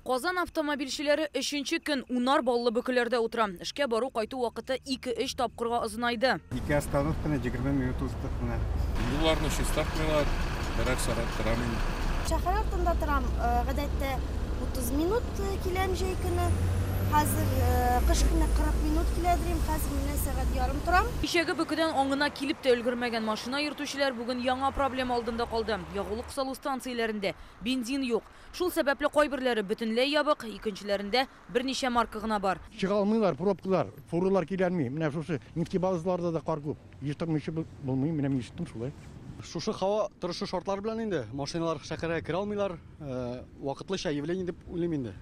Qozan avtomobilchilari 3-chi kun Unar ballı bökülerde oturam. İşke barу qaytу vaqti 2-3 тапқырға ызынайды. 2 остановканы 20 минут уздық мына. Буларны шестартмыйлар, берәр сағат тұрамын. Шәһәр артында торам, гадәттә 30 минут киләм җәй көне. Хәзер кыш көне 40 минут киләдерим, хәзер менә сәгать ярым торам. Кичәге бөкедән аңына килеп тә өлгермәгән машина йөртүчеләр бүген яңа проблема алдында калды. Ягулык салу станцияләрендә бензин юк. Шул сәбәпле кайберләре бөтенләй ябык, икенчеләрендә берничә марка гына бар. Чыга алмыйлар, пробкалар, фуралар киләлми. Менә шушы нефтебазаларда да кар күп. Җитмешә булмый, менә ишеттем шулай. Шушы һава торышы шартлар белән инде машиналар шәһәргә кирә алмыйлар. Вакытлыча явление дип уйлыйм инде.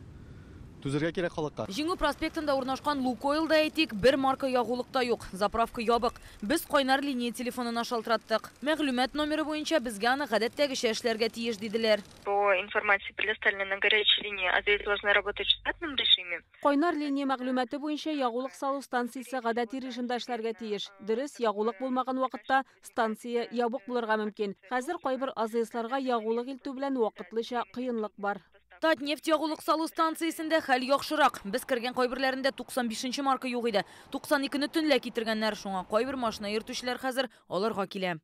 Түзәргә кирәк халыкка. Җиңү проспектында урнашкан Лукойлда әйтик, бер марка ягулыкта юк. Заправка ябык. Без кайнар линия телефонына шалтыраттык. Мәгълүмат номеры буенча безгә аны гадәттәгечә эшләргә тиеш диделәр. По информации, предоставленной на горячей линии, АЗС должна работать в штатном режиме. Кайнар линия мәгълүматы буенча ягулык салу станциясе гадәти режимда эшләргә тиеш. Дөрес, ягулык булмаган вакытта станция ябык булырга мөмкин. Хәзер кайбер АЗСларга ягулык илтү белән вакытлыча кыенлык бар. Татнефть ягулык салу станциясендә хәл яхшырак. Без кергән кайберләрендә 95-нче марка юк иде. 92-не төнлә китергәннәр, шуңа кайбер машина йөртүчеләр хәзер аларга килә.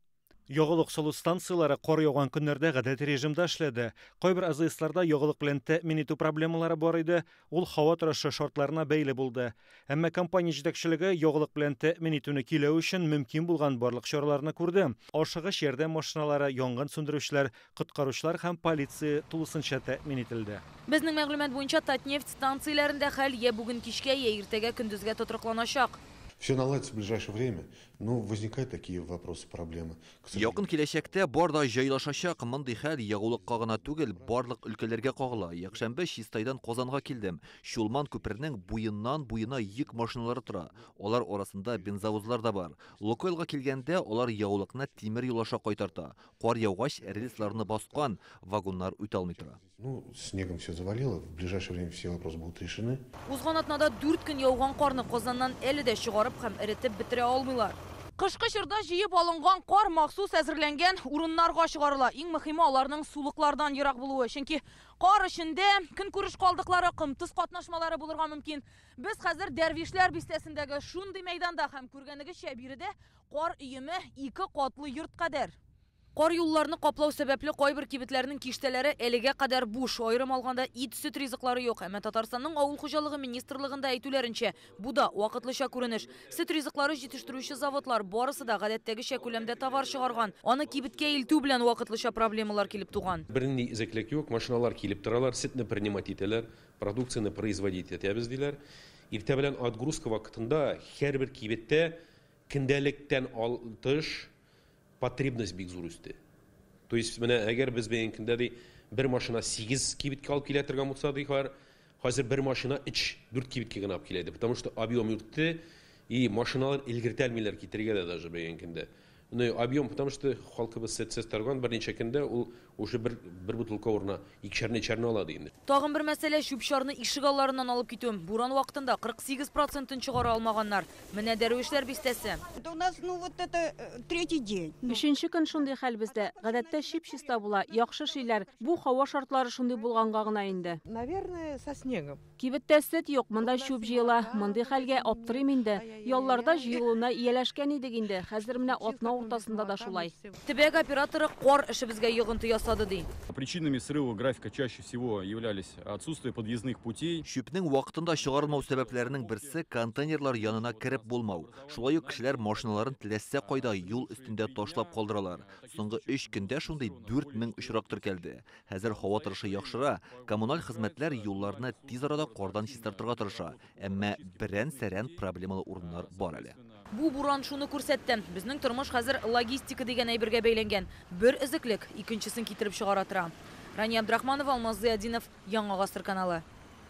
Ягулык салу станциялары кар яуган көннәрдә гадәти режимда эшләде. Кайбер АЗСларда ягулык белән тәэмин итү проблемалары бар иде. Ул һава торышы шартларына бәйле булды. Әмма компания җитәкчелеге ягулык белән тәэмин итүне киләү өчен мөмкин булган барлык чараларны күрде. Ашыгыч ярдәм машиналары, янгын сүндерүчеләр, коткаручылар һәм полиция тулысынча тәэмин ителде. Безнең мәгълүмат буенча Татнефть станцияләрендә хәл я бүген кичкә, я иртәгә көндезгә тотрыкланачак. Все наладится в ближайшее время, но возникают такие вопросы, проблемы. Якын киләчәктә барда җайлашачак мондый хәл ягулыкка гына түгел, барлык өлкәләргә кагыла. Якшәмбе Чистайдан Казанга килдем. Шулман күпернең буеннан буена йөк машиналары тора. Алар арасында бензовозлар да бар. Лукойлга килгәндә алар ягулыкны тимер юлаша кайтарта. Кар яугач рельсларны баскан, вагоннар үтә алмый тора. Ну, снегом все завалило, в ближайшее время все вопросы будут решены. Узган атнада 4 көн яуган карны Казаннан әле дә чыгарып һәм эретеп бетерә алмыйлар. Кышкы чорда җыеп алынган кар махсус әзерләнгән урыннарга чыгарыла. Иң мөһиме аларның сулыклардан ерак булуы. Чөнки кар эчендә көнкүреш калдыклары, кымтыз катнашмалары булырга мөмкин. Без хәзер Дәрвишләр бистәсендәге шундый мәйданда һәм күргәнегезчә биредә кар өеме 2 катлы йорт кадәр. Кар юлларны каплау сәбәпле кайбер кибетләрнең киштәләре әлегә кадәр буш, айрым алганда ит сөт ризыклары юк. Әмма Татарстанның авыл хуҗалыгы министрлыгында әйтүләренчә, бу да вакытлыча күренеш. Сөт ризыклары җитештерүче заводлар барысы да гадәттәгечә күләмдә товар чыгарган. Аны кибеткә илтү белән вакытлыча проблемалар килеп туган. Бернинди изеклек юк, машиналар килеп торалар, сөтне принимать итәләр, продукцияны производить итәбез диләр. Иртә белән отгрузка вакытында һәрбер кибеттә көндәлектән алтыш потребность бик зур үсте. То есть менә әгәр без бәйенкендә бер машина 8 кибеткә алып килә торган булса хәзер бер машина 4 кибеткә гына алып киләде, потому что объем йортты и машиналар илгертәлмиләр китергә дә даже бәйенкендә. Объем, потому что халкыбыз сетсез торган берничә көндә ул уже бер бутылка урына 2 чарны алады инде. Тагын бер мәсьәлә чүп-чарны ишек алларыннан алып китү. Буран вакытында 48%-ын чыгара алмаганнар. Менә Дәрвишләр бистәсе. У нас вот это третий день. 3-нче көн шундый хәл бездә. Гадәттә чип-чиста була, яхшы шиләр. Бу һава шартлары шундый булганга гына инде. Наверное, со снегом. Кибеттә сөт юк, монда чүп җыела. Мондый хәлгә аптырыйм инде. Ялларда җыелуына ияләшкән идек инде. Хәзер менә атна уртасында да шулай. Төбәк операторы кар эшебезгә йогынты ясады ди. Причинами срыва графика чаще всего являлись отсутствие подъездных путей. Шүпнең вакытында чыгарылмау сәбәпләренең берсе контейнерлар янына кереп булмау. Шулай ук кешеләр машиналарын теләсә кайда юл өстендә ташлап калдыралар. Соңгы 3 көндә шундый 4000 очрак теркәлде. Хәзер һава торышы яхшыра, коммуналь хезмәтләр юлларны тиз арада кардан чистартырга тырыша. Әмма берән-сәрән проблемалы урыннар бар әле. Бу буран шуны күрсәтте. Безнең тормыш хәзер логистика дигән әйбергә бәйләнгән. Бер эзеклек икенчесен китереп чыгара тора. Рания Абдрахманова, Алмаз Зыядинов, Яңа Гасыр каналы.